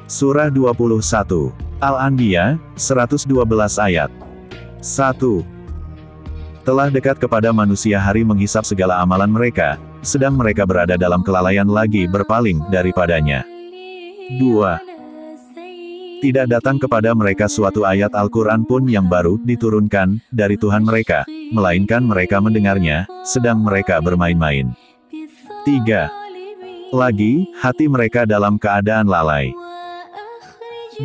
Surah 21. Al-Anbiya, 112 ayat. 1. Telah dekat kepada manusia hari menghisap segala amalan mereka, sedang mereka berada dalam kelalaian lagi berpaling daripadanya. 2. Tidak datang kepada mereka suatu ayat Al-Quran pun yang baru diturunkan dari Tuhan mereka, melainkan mereka mendengarnya, sedang mereka bermain-main. 3. Lagi, hati mereka dalam keadaan lalai.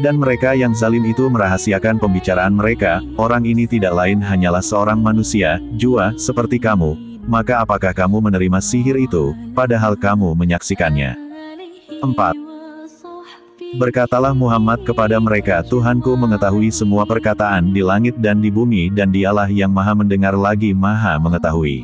Dan mereka yang zalim itu merahasiakan pembicaraan mereka, orang ini tidak lain hanyalah seorang manusia, jua, seperti kamu, maka apakah kamu menerima sihir itu, padahal kamu menyaksikannya? 4. Berkatalah Muhammad kepada mereka, Tuhanku mengetahui semua perkataan di langit dan di bumi dan dialah yang maha mendengar lagi maha mengetahui.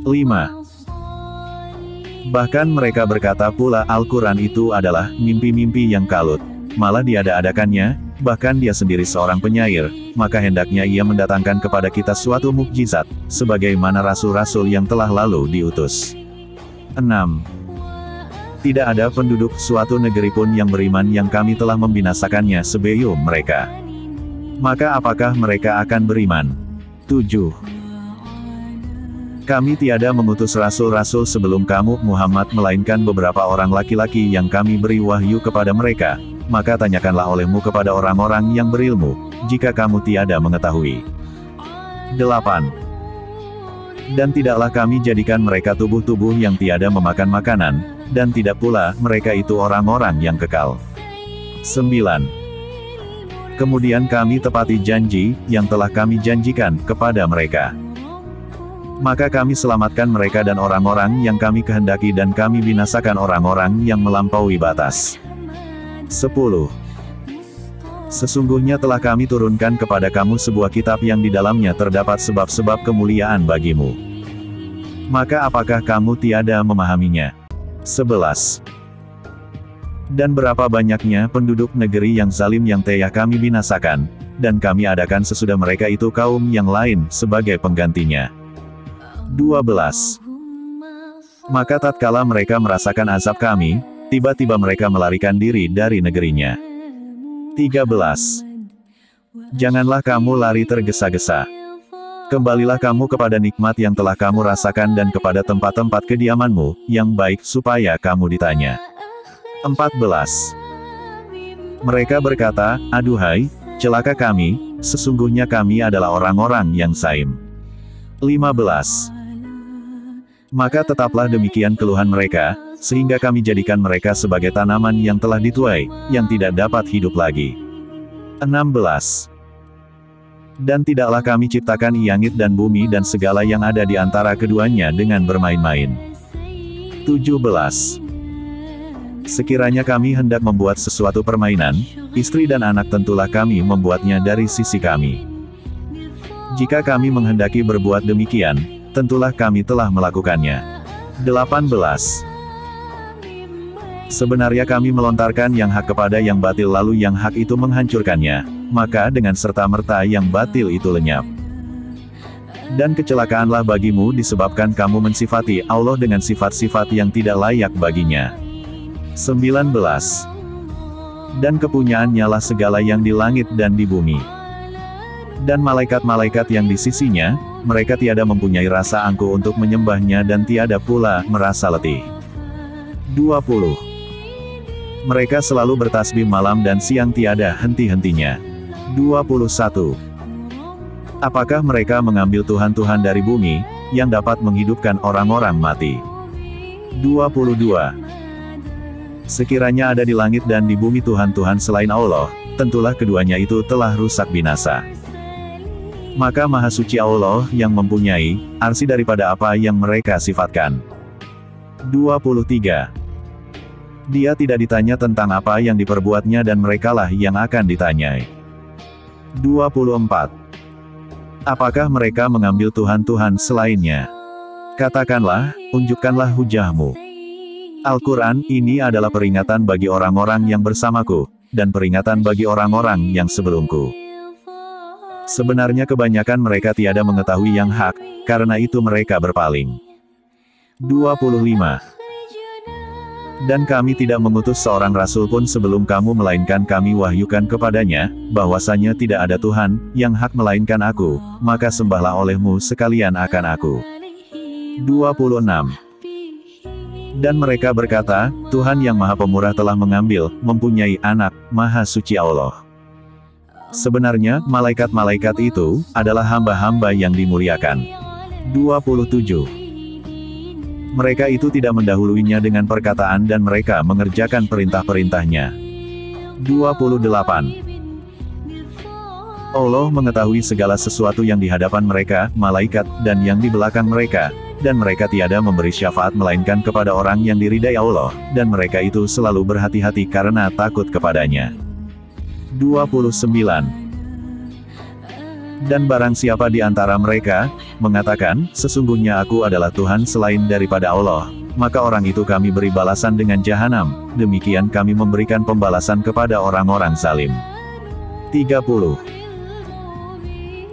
5. Bahkan mereka berkata pula Al-Quran itu adalah mimpi-mimpi yang kalut. Malah diada-adakannya, bahkan dia sendiri seorang penyair, maka hendaknya ia mendatangkan kepada kita suatu mukjizat, sebagaimana rasul-rasul yang telah lalu diutus. 6. Tidak ada penduduk suatu negeri pun yang beriman yang kami telah membinasakannya sebelum mereka. Maka apakah mereka akan beriman? 7. Kami tiada mengutus rasul-rasul sebelum kamu Muhammad melainkan beberapa orang laki-laki yang kami beri wahyu kepada mereka, maka tanyakanlah olehmu kepada orang-orang yang berilmu, jika kamu tiada mengetahui. 8. Dan tidaklah kami jadikan mereka tubuh-tubuh yang tiada memakan makanan, dan tidak pula mereka itu orang-orang yang kekal. 9. Kemudian kami tepati janji, yang telah kami janjikan, kepada mereka. Maka kami selamatkan mereka dan orang-orang yang kami kehendaki dan kami binasakan orang-orang yang melampaui batas. 10. Sesungguhnya telah kami turunkan kepada kamu sebuah kitab yang di dalamnya terdapat sebab-sebab kemuliaan bagimu. Maka apakah kamu tiada memahaminya? 11. Dan berapa banyaknya penduduk negeri yang zalim yang telah kami binasakan, dan kami adakan sesudah mereka itu kaum yang lain sebagai penggantinya. 12. Maka tatkala mereka merasakan azab kami, tiba-tiba mereka melarikan diri dari negerinya. 13. Janganlah kamu lari tergesa-gesa. Kembalilah kamu kepada nikmat yang telah kamu rasakan dan kepada tempat-tempat kediamanmu, yang baik supaya kamu ditanya. 14. Mereka berkata, aduhai, celaka kami, sesungguhnya kami adalah orang-orang yang zalim. 15. Maka tetaplah demikian keluhan mereka, sehingga kami jadikan mereka sebagai tanaman yang telah dituai, yang tidak dapat hidup lagi. 16. Dan tidaklah kami ciptakan langit dan bumi dan segala yang ada di antara keduanya dengan bermain-main. 17. Sekiranya kami hendak membuat sesuatu permainan, istri dan anak tentulah kami membuatnya dari sisi kami. Jika kami menghendaki berbuat demikian, tentulah kami telah melakukannya. 18. Sebenarnya kami melontarkan yang hak kepada yang batil lalu yang hak itu menghancurkannya, maka dengan serta-merta yang batil itu lenyap. Dan kecelakaanlah bagimu disebabkan kamu mensifati Allah dengan sifat-sifat yang tidak layak baginya. 19. Dan kepunyaannya lah segala yang di langit dan di bumi. Dan malaikat-malaikat yang di sisinya, mereka tiada mempunyai rasa angkuh untuk menyembahnya dan tiada pula merasa letih. 20. Mereka selalu bertasbih malam dan siang tiada henti-hentinya. 21. Apakah mereka mengambil Tuhan-Tuhan dari bumi, yang dapat menghidupkan orang-orang mati? 22. Sekiranya ada di langit dan di bumi Tuhan-Tuhan selain Allah, tentulah keduanya itu telah rusak binasa. Maka Maha Suci Allah yang mempunyai arsy daripada apa yang mereka sifatkan. 23. Dia tidak ditanya tentang apa yang diperbuatnya dan merekalah yang akan ditanyai. 24. Apakah mereka mengambil Tuhan-Tuhan selainnya? Katakanlah, unjukkanlah hujahmu. Al-Quran ini adalah peringatan bagi orang-orang yang bersamaku, dan peringatan bagi orang-orang yang sebelumku. Sebenarnya kebanyakan mereka tiada mengetahui yang hak, karena itu mereka berpaling. 25. Dan kami tidak mengutus seorang rasul pun sebelum kamu melainkan kami wahyukan kepadanya, bahwasanya tidak ada Tuhan yang hak melainkan aku, maka sembahlah olehmu sekalian akan aku. 26. Dan mereka berkata, Tuhan yang Maha Pemurah telah mengambil, mempunyai anak, Maha Suci Allah. Sebenarnya, malaikat-malaikat itu adalah hamba-hamba yang dimuliakan. 27. Mereka itu tidak mendahuluinya dengan perkataan dan mereka mengerjakan perintah-perintahnya. 28. Allah mengetahui segala sesuatu yang di hadapan mereka, malaikat, dan yang di belakang mereka, dan mereka tiada memberi syafaat melainkan kepada orang yang diridai Allah, dan mereka itu selalu berhati-hati karena takut kepadanya. 29. Dan barang siapa di antara mereka, mengatakan, sesungguhnya aku adalah Tuhan selain daripada Allah, maka orang itu kami beri balasan dengan jahanam, demikian kami memberikan pembalasan kepada orang-orang zalim. 30.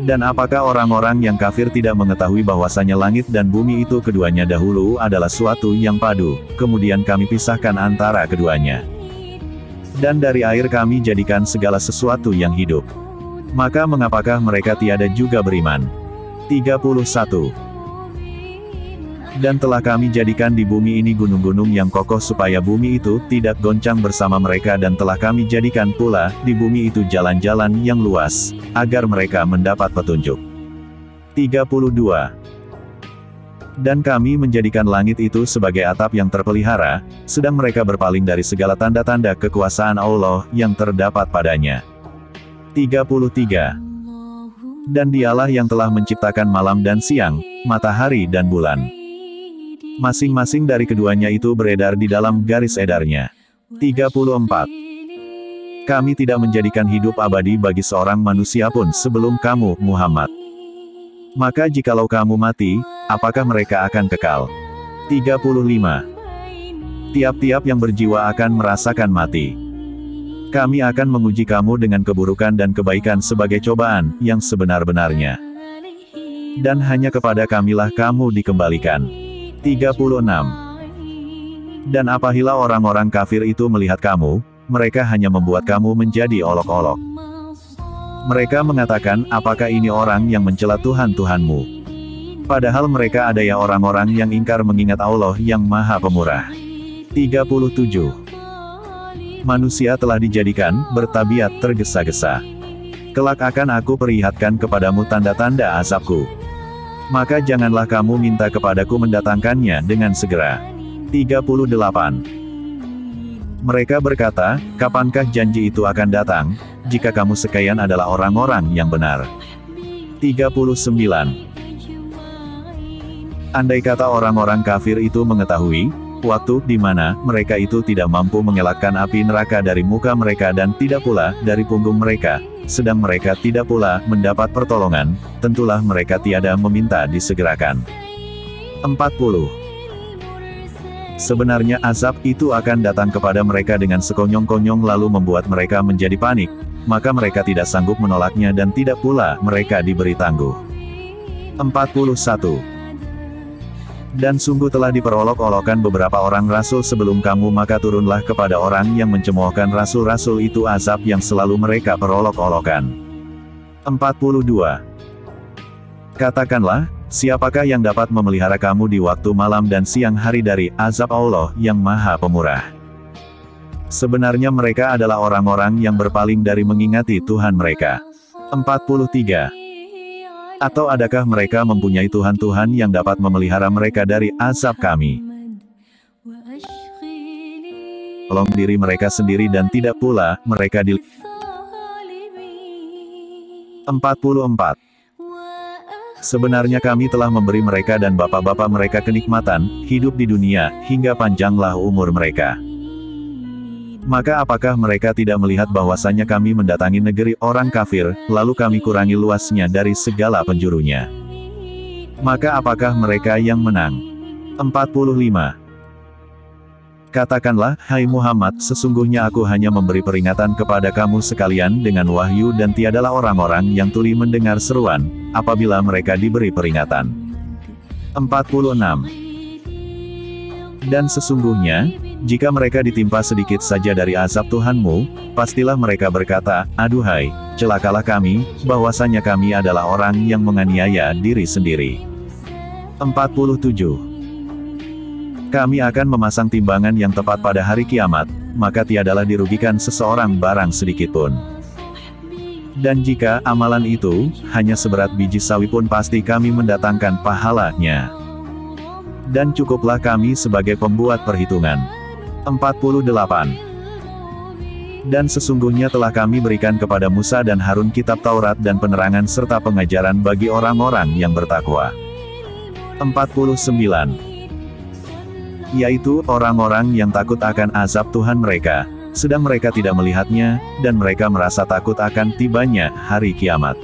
Dan apakah orang-orang yang kafir tidak mengetahui bahwasanya langit dan bumi itu keduanya dahulu adalah suatu yang padu, kemudian kami pisahkan antara keduanya. Dan dari air kami jadikan segala sesuatu yang hidup. Maka mengapakah mereka tiada juga beriman? 31. Dan telah kami jadikan di bumi ini gunung-gunung yang kokoh supaya bumi itu tidak goncang bersama mereka dan telah kami jadikan pula di bumi itu jalan-jalan yang luas, agar mereka mendapat petunjuk. 32. Dan kami menjadikan langit itu sebagai atap yang terpelihara, sedang mereka berpaling dari segala tanda-tanda kekuasaan Allah yang terdapat padanya. 33. Dan dialah yang telah menciptakan malam dan siang, matahari dan bulan. Masing-masing dari keduanya itu beredar di dalam garis edarnya. 34. Kami tidak menjadikan hidup abadi bagi seorang manusia pun sebelum kamu, Muhammad. Maka jikalau kamu mati, apakah mereka akan kekal? 35. Tiap-tiap yang berjiwa akan merasakan mati. Kami akan menguji kamu dengan keburukan dan kebaikan sebagai cobaan, yang sebenar-benarnya. Dan hanya kepada kamilah kamu dikembalikan. 36. Dan apabila orang-orang kafir itu melihat kamu, mereka hanya membuat kamu menjadi olok-olok. Mereka mengatakan, apakah ini orang yang mencela Tuhan-Tuhanmu? Padahal mereka adalah orang-orang yang ingkar mengingat Allah yang Maha Pemurah. 37. Manusia telah dijadikan bertabiat tergesa-gesa. Kelak akan aku perlihatkan kepadamu tanda-tanda azabku. Maka janganlah kamu minta kepadaku mendatangkannya dengan segera. 38. Mereka berkata, kapankah janji itu akan datang, jika kamu sekalian adalah orang-orang yang benar? 39. Andai kata orang-orang kafir itu mengetahui waktu di mana mereka itu tidak mampu mengelakkan api neraka dari muka mereka dan tidak pula dari punggung mereka, sedang mereka tidak pula mendapat pertolongan, tentulah mereka tiada meminta disegerakan. 40. Sebenarnya azab itu akan datang kepada mereka dengan sekonyong-konyong lalu membuat mereka menjadi panik, maka mereka tidak sanggup menolaknya dan tidak pula mereka diberi tangguh. 41. Dan sungguh telah diperolok-olokkan beberapa orang rasul sebelum kamu maka turunlah kepada orang yang mencemoohkan rasul-rasul itu azab yang selalu mereka perolok-olokkan. 42. Katakanlah, siapakah yang dapat memelihara kamu di waktu malam dan siang hari dari azab Allah yang Maha Pemurah? Sebenarnya mereka adalah orang-orang yang berpaling dari mengingati Tuhan mereka. 43. Atau adakah mereka mempunyai Tuhan-Tuhan yang dapat memelihara mereka dari azab kami? Tolong diri mereka sendiri dan tidak pula mereka 44. Sebenarnya kami telah memberi mereka dan bapak-bapak mereka kenikmatan hidup di dunia, hingga panjanglah umur mereka. Maka apakah mereka tidak melihat bahwasanya kami mendatangi negeri orang kafir, lalu kami kurangi luasnya dari segala penjurunya? Maka apakah mereka yang menang? 45. Katakanlah, hai Muhammad, sesungguhnya aku hanya memberi peringatan kepada kamu sekalian dengan wahyu dan tiadalah orang-orang yang tuli mendengar seruan, apabila mereka diberi peringatan. 46. Dan sesungguhnya, Jika mereka ditimpa sedikit saja dari azab Tuhanmu, pastilah mereka berkata, aduhai, celakalah kami, bahwasanya kami adalah orang yang menganiaya diri sendiri. 47. Kami akan memasang timbangan yang tepat pada hari kiamat, maka tiadalah dirugikan seseorang barang sedikitpun. Dan jika amalan itu hanya seberat biji sawi pun pasti kami mendatangkan pahalanya. Dan cukuplah kami sebagai pembuat perhitungan. 48. Dan sesungguhnya telah kami berikan kepada Musa dan Harun kitab Taurat dan penerangan serta pengajaran bagi orang-orang yang bertakwa. 49. Yaitu orang-orang yang takut akan azab Tuhan mereka, sedang mereka tidak melihatnya, dan mereka merasa takut akan tibanya hari kiamat.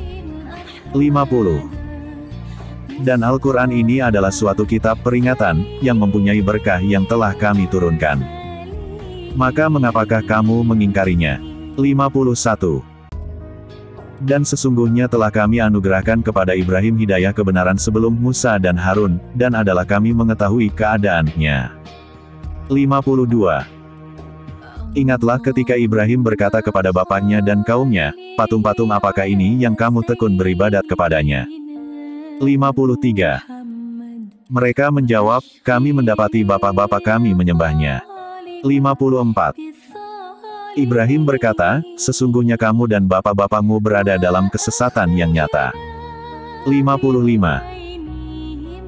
50. Dan Al-Quran ini adalah suatu kitab peringatan, yang mempunyai berkah yang telah kami turunkan. Maka mengapakah kamu mengingkarinya? 51. Dan sesungguhnya telah kami anugerahkan kepada Ibrahim hidayah kebenaran sebelum Musa dan Harun, dan adalah kami mengetahui keadaannya. 52. Ingatlah ketika Ibrahim berkata kepada bapaknya dan kaumnya, patung-patung apakah ini yang kamu tekun beribadat kepadanya? 53. Mereka menjawab, kami mendapati bapak-bapak kami menyembahnya. 54. Ibrahim berkata, sesungguhnya kamu dan bapak-bapakmu berada dalam kesesatan yang nyata. 55.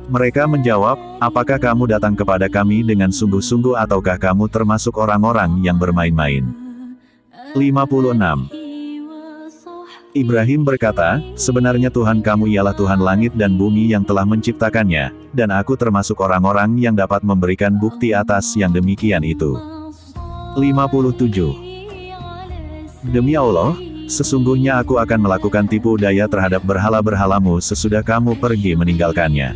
Mereka menjawab, apakah kamu datang kepada kami dengan sungguh-sungguh ataukah kamu termasuk orang-orang yang bermain-main? 56. Ibrahim berkata, sebenarnya Tuhan kamu ialah Tuhan langit dan bumi yang telah menciptakannya, dan aku termasuk orang-orang yang dapat memberikan bukti atas yang demikian itu. 57. Demi Allah, sesungguhnya aku akan melakukan tipu daya terhadap berhala-berhalamu sesudah kamu pergi meninggalkannya.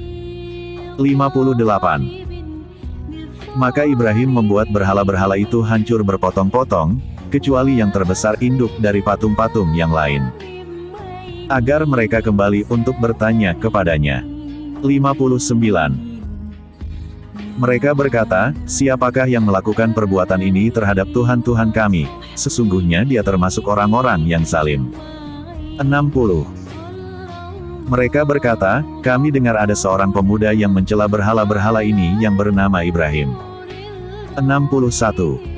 58. Maka Ibrahim membuat berhala-berhala itu hancur berpotong-potong, kecuali yang terbesar induk dari patung-patung yang lain, agar mereka kembali untuk bertanya kepadanya. 59. Mereka berkata, siapakah yang melakukan perbuatan ini terhadap Tuhan-Tuhan kami? Sesungguhnya dia termasuk orang-orang yang zalim. 60. Mereka berkata, kami dengar ada seorang pemuda yang mencela berhala-berhala ini yang bernama Ibrahim. 61.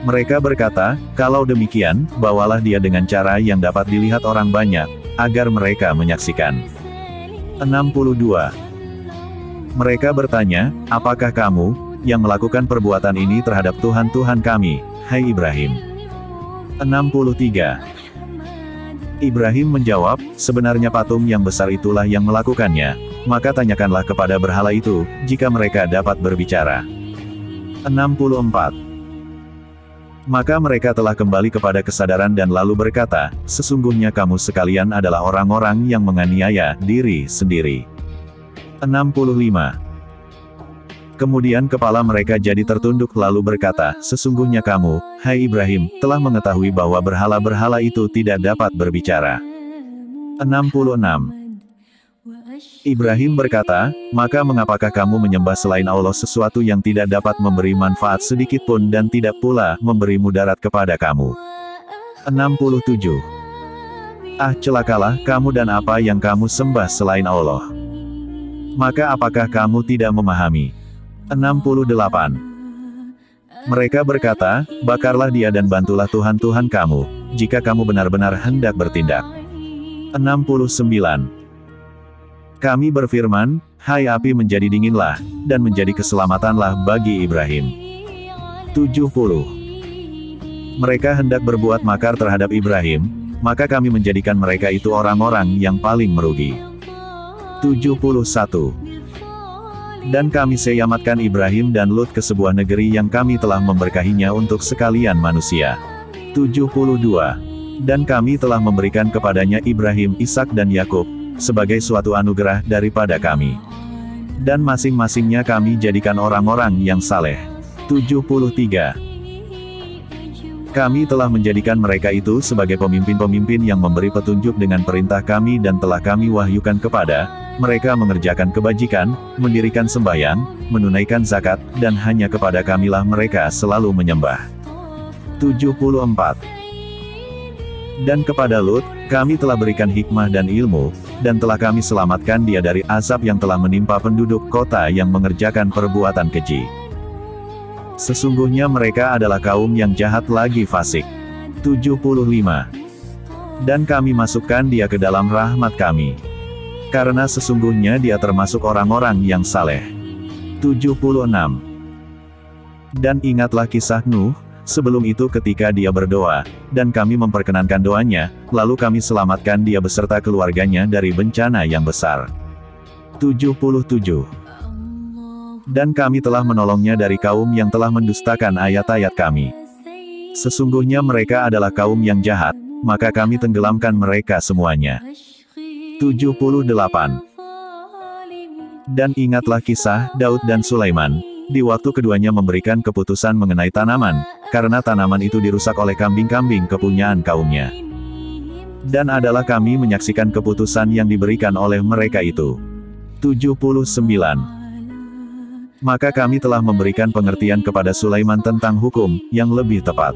Mereka berkata, kalau demikian, bawalah dia dengan cara yang dapat dilihat orang banyak, agar mereka menyaksikan. 62. Mereka bertanya, apakah kamu, yang melakukan perbuatan ini terhadap Tuhan-Tuhan kami, hai Ibrahim? 63. Ibrahim menjawab, sebenarnya patung yang besar itulah yang melakukannya, maka tanyakanlah kepada berhala itu, jika mereka dapat berbicara. 64. Maka mereka telah kembali kepada kesadaran dan lalu berkata, sesungguhnya kamu sekalian adalah orang-orang yang menganiaya diri sendiri. 65. Kemudian kepala mereka jadi tertunduk lalu berkata, sesungguhnya kamu, hai Ibrahim, telah mengetahui bahwa berhala-berhala itu tidak dapat berbicara. 66. Ibrahim berkata, maka mengapakah kamu menyembah selain Allah sesuatu yang tidak dapat memberi manfaat sedikitpun dan tidak pula memberi mudarat kepada kamu? 67. Ah, celakalah kamu dan apa yang kamu sembah selain Allah. Maka apakah kamu tidak memahami? 68. Mereka berkata, bakarlah dia dan bantulah Tuhan-Tuhan kamu, jika kamu benar-benar hendak bertindak. 69. Kami berfirman, hai api menjadi dinginlah, dan menjadi keselamatanlah bagi Ibrahim. 70. Mereka hendak berbuat makar terhadap Ibrahim, maka kami menjadikan mereka itu orang-orang yang paling merugi. 71. Dan kami seyamatkan Ibrahim dan Lut ke sebuah negeri yang kami telah memberkahinya untuk sekalian manusia. 72. Dan kami telah memberikan kepadanya Ibrahim, Ishak dan Yakub, sebagai suatu anugerah daripada kami. Dan masing-masingnya kami jadikan orang-orang yang saleh. 73. Kami telah menjadikan mereka itu sebagai pemimpin-pemimpin yang memberi petunjuk dengan perintah kami dan telah kami wahyukan kepada mereka mengerjakan kebajikan, mendirikan sembahyang, menunaikan zakat, dan hanya kepada kamilah mereka selalu menyembah. 74. Dan kepada Lut, kami telah berikan hikmah dan ilmu, dan telah kami selamatkan dia dari azab yang telah menimpa penduduk kota yang mengerjakan perbuatan keji. Sesungguhnya mereka adalah kaum yang jahat lagi fasik. 75. Dan kami masukkan dia ke dalam rahmat kami. Karena sesungguhnya dia termasuk orang-orang yang saleh. 76. Dan ingatlah kisah Nuh, sebelum itu ketika dia berdoa, dan kami memperkenankan doanya, lalu kami selamatkan dia beserta keluarganya dari bencana yang besar. 77. Dan kami telah menolongnya dari kaum yang telah mendustakan ayat-ayat kami. Sesungguhnya mereka adalah kaum yang jahat, maka kami tenggelamkan mereka semuanya. 78. Dan ingatlah kisah Daud dan Sulaiman, di waktu keduanya memberikan keputusan mengenai tanaman, karena tanaman itu dirusak oleh kambing-kambing kepunyaan kaumnya. Dan adalah kami menyaksikan keputusan yang diberikan oleh mereka itu. 79. Maka kami telah memberikan pengertian kepada Sulaiman tentang hukum, yang lebih tepat.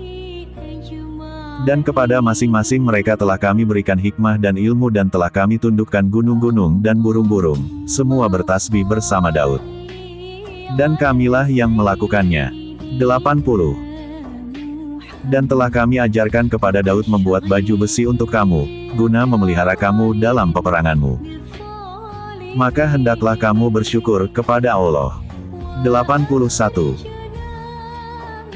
Dan kepada masing-masing mereka telah kami berikan hikmah dan ilmu dan telah kami tundukkan gunung-gunung dan burung-burung, semua bertasbih bersama Daud. Dan kamilah yang melakukannya. 80. Dan telah kami ajarkan kepada Daud membuat baju besi untuk kamu, guna memelihara kamu dalam peperanganmu. Maka hendaklah kamu bersyukur kepada Allah. 81.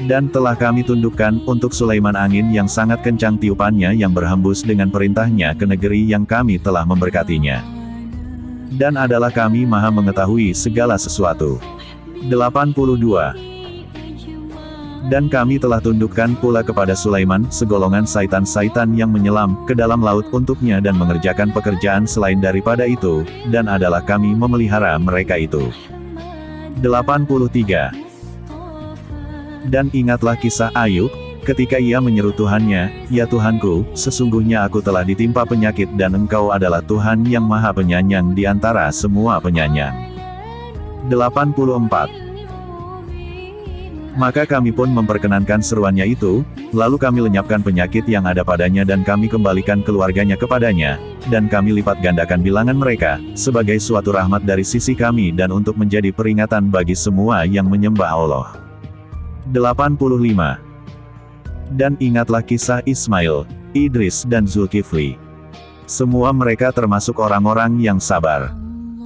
Dan telah kami tundukkan untuk Sulaiman angin yang sangat kencang tiupannya yang berhembus dengan perintahnya ke negeri yang kami telah memberkatinya. Dan adalah kami maha mengetahui segala sesuatu. 82. Dan kami telah tundukkan pula kepada Sulaiman segolongan saitan-saitan yang menyelam ke dalam laut untuknya dan mengerjakan pekerjaan selain daripada itu, dan adalah kami memelihara mereka itu. 83. Dan ingatlah kisah Ayub, ketika ia menyeru Tuhannya, "Ya Tuhanku, sesungguhnya aku telah ditimpa penyakit dan Engkau adalah Tuhan yang maha penyayang di antara semua penyayang." 84. Maka kami pun memperkenankan seruannya itu, lalu kami lenyapkan penyakit yang ada padanya dan kami kembalikan keluarganya kepadanya, dan kami lipat gandakan bilangan mereka, sebagai suatu rahmat dari sisi kami dan untuk menjadi peringatan bagi semua yang menyembah Allah. 85. Dan ingatlah kisah Ismail, Idris dan Zulkifli. Semua mereka termasuk orang-orang yang sabar.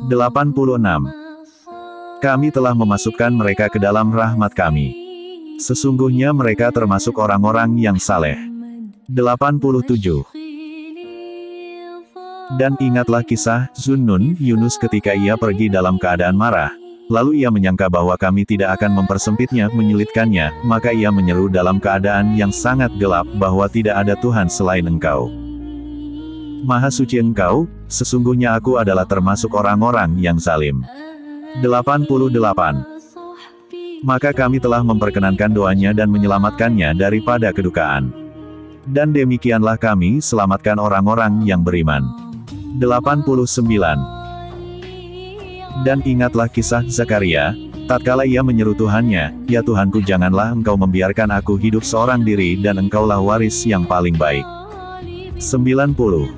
86. Kami telah memasukkan mereka ke dalam rahmat kami. Sesungguhnya mereka termasuk orang-orang yang saleh. 87. Dan ingatlah kisah Zunnun, Yunus ketika ia pergi dalam keadaan marah. Lalu ia menyangka bahwa kami tidak akan mempersempitnya, menyulitkannya, maka ia menyeru dalam keadaan yang sangat gelap bahwa tidak ada Tuhan selain Engkau. Maha suci Engkau, sesungguhnya aku adalah termasuk orang-orang yang zalim. 88. Maka kami telah memperkenankan doanya dan menyelamatkannya daripada kedukaan. Dan demikianlah kami selamatkan orang-orang yang beriman. 89. Dan ingatlah kisah Zakaria, tatkala ia menyeru Tuhannya, "Ya Tuhanku, janganlah Engkau membiarkan aku hidup seorang diri dan Engkaulah waris yang paling baik." 90.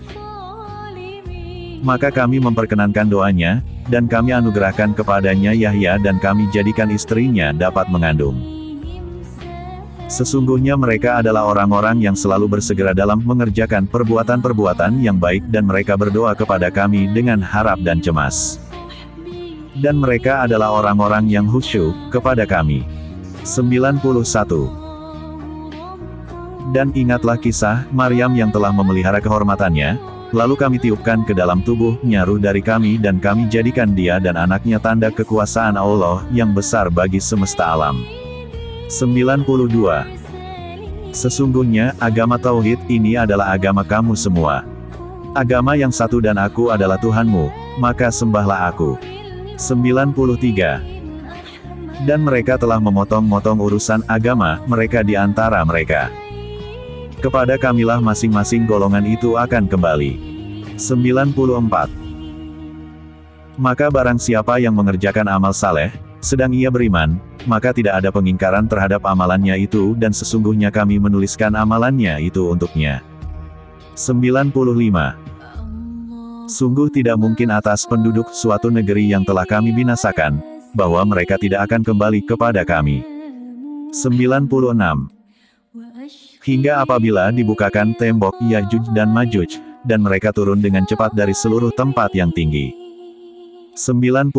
Maka kami memperkenankan doanya, dan kami anugerahkan kepadanya Yahya dan kami jadikan istrinya dapat mengandung. Sesungguhnya mereka adalah orang-orang yang selalu bersegera dalam mengerjakan perbuatan-perbuatan yang baik dan mereka berdoa kepada kami dengan harap dan cemas. Dan mereka adalah orang-orang yang khusyuk kepada kami. 91. Dan ingatlah kisah Maryam yang telah memelihara kehormatannya, lalu kami tiupkan ke dalam tubuhnya ruh dari kami dan kami jadikan dia dan anaknya tanda kekuasaan Allah yang besar bagi semesta alam. 92. Sesungguhnya, agama Tauhid ini adalah agama kamu semua. Agama yang satu dan aku adalah Tuhanmu, maka sembahlah aku. 93. Dan mereka telah memotong-motong urusan agama mereka di antara mereka. Kepada kamilah masing-masing golongan itu akan kembali. 94. Maka barang siapa yang mengerjakan amal saleh, sedang ia beriman, maka tidak ada pengingkaran terhadap amalannya itu dan sesungguhnya kami menuliskan amalannya itu untuknya. 95. Sungguh tidak mungkin atas penduduk suatu negeri yang telah kami binasakan, bahwa mereka tidak akan kembali kepada kami. 96. Hingga apabila dibukakan tembok Yajuj dan Majuj, dan mereka turun dengan cepat dari seluruh tempat yang tinggi. 97.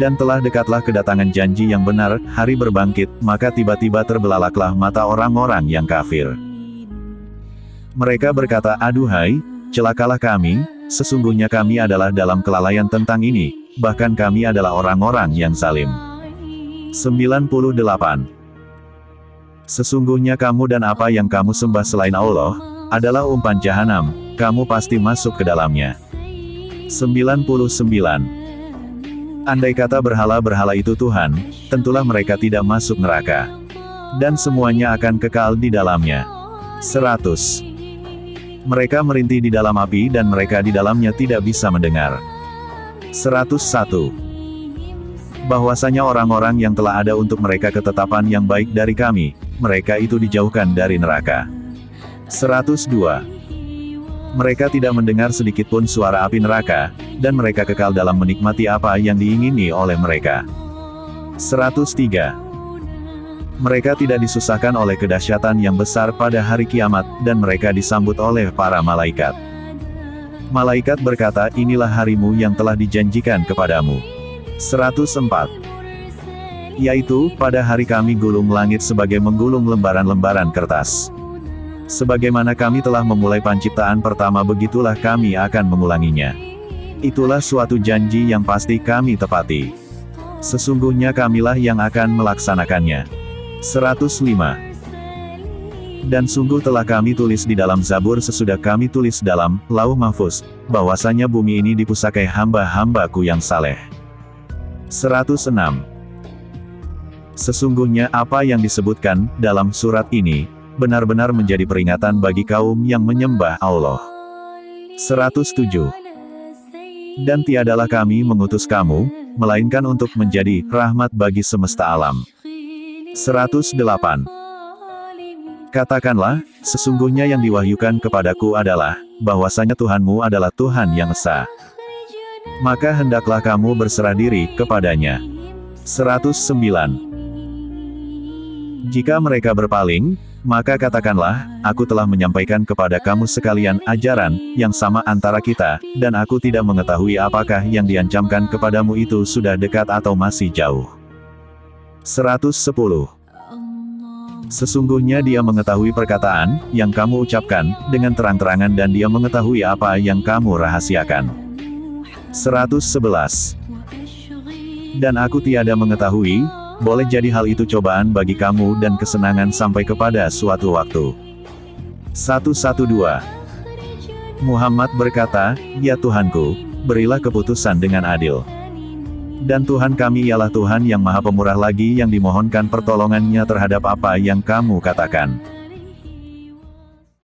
Dan telah dekatlah kedatangan janji yang benar, hari berbangkit, maka tiba-tiba terbelalaklah mata orang-orang yang kafir. Mereka berkata, aduhai, celakalah kami, sesungguhnya kami adalah dalam kelalaian tentang ini, bahkan kami adalah orang-orang yang zalim. 98. Sesungguhnya kamu dan apa yang kamu sembah selain Allah, adalah umpan jahanam, kamu pasti masuk ke dalamnya. 99. Andai kata berhala-berhala itu Tuhan, tentulah mereka tidak masuk neraka. Dan semuanya akan kekal di dalamnya. 100. Mereka merintih di dalam api dan mereka di dalamnya tidak bisa mendengar. 101. Bahwasanya orang-orang yang telah ada untuk mereka ketetapan yang baik dari kami, mereka itu dijauhkan dari neraka. 102. Mereka tidak mendengar sedikitpun suara api neraka, dan mereka kekal dalam menikmati apa yang diingini oleh mereka. 103. Mereka tidak disusahkan oleh kedahsyatan yang besar pada hari kiamat, dan mereka disambut oleh para malaikat. Malaikat berkata, inilah harimu yang telah dijanjikan kepadamu. 104. Yaitu, pada hari kami gulung langit sebagai menggulung lembaran-lembaran kertas. Sebagaimana kami telah memulai penciptaan pertama begitulah kami akan mengulanginya. Itulah suatu janji yang pasti kami tepati. Sesungguhnya kamilah yang akan melaksanakannya. 105. Dan sungguh telah kami tulis di dalam Zabur sesudah kami tulis dalam Lauh Mahfuz, bahwasanya bumi ini dipusakai hamba-hambaku yang saleh. 106. Sesungguhnya apa yang disebutkan dalam surat ini, benar-benar menjadi peringatan bagi kaum yang menyembah Allah. 107. Dan tiadalah kami mengutus kamu, melainkan untuk menjadi rahmat bagi semesta alam. 108. Katakanlah, sesungguhnya yang diwahyukan kepadaku adalah, bahwasanya Tuhanmu adalah Tuhan yang esa. Maka hendaklah kamu berserah diri kepadanya. 109. Jika mereka berpaling, maka katakanlah, aku telah menyampaikan kepada kamu sekalian ajaran yang sama antara kita, dan aku tidak mengetahui apakah yang diancamkan kepadamu itu sudah dekat atau masih jauh. 110. Sesungguhnya Dia mengetahui perkataan yang kamu ucapkan dengan terang-terangan dan Dia mengetahui apa yang kamu rahasiakan. 111. Dan aku tiada mengetahui, boleh jadi hal itu cobaan bagi kamu dan kesenangan sampai kepada suatu waktu. 112. Muhammad berkata, ya Tuhanku, berilah keputusan dengan adil. Dan Tuhan kami ialah Tuhan yang Maha Pemurah lagi yang dimohonkan pertolongannya terhadap apa yang kamu katakan.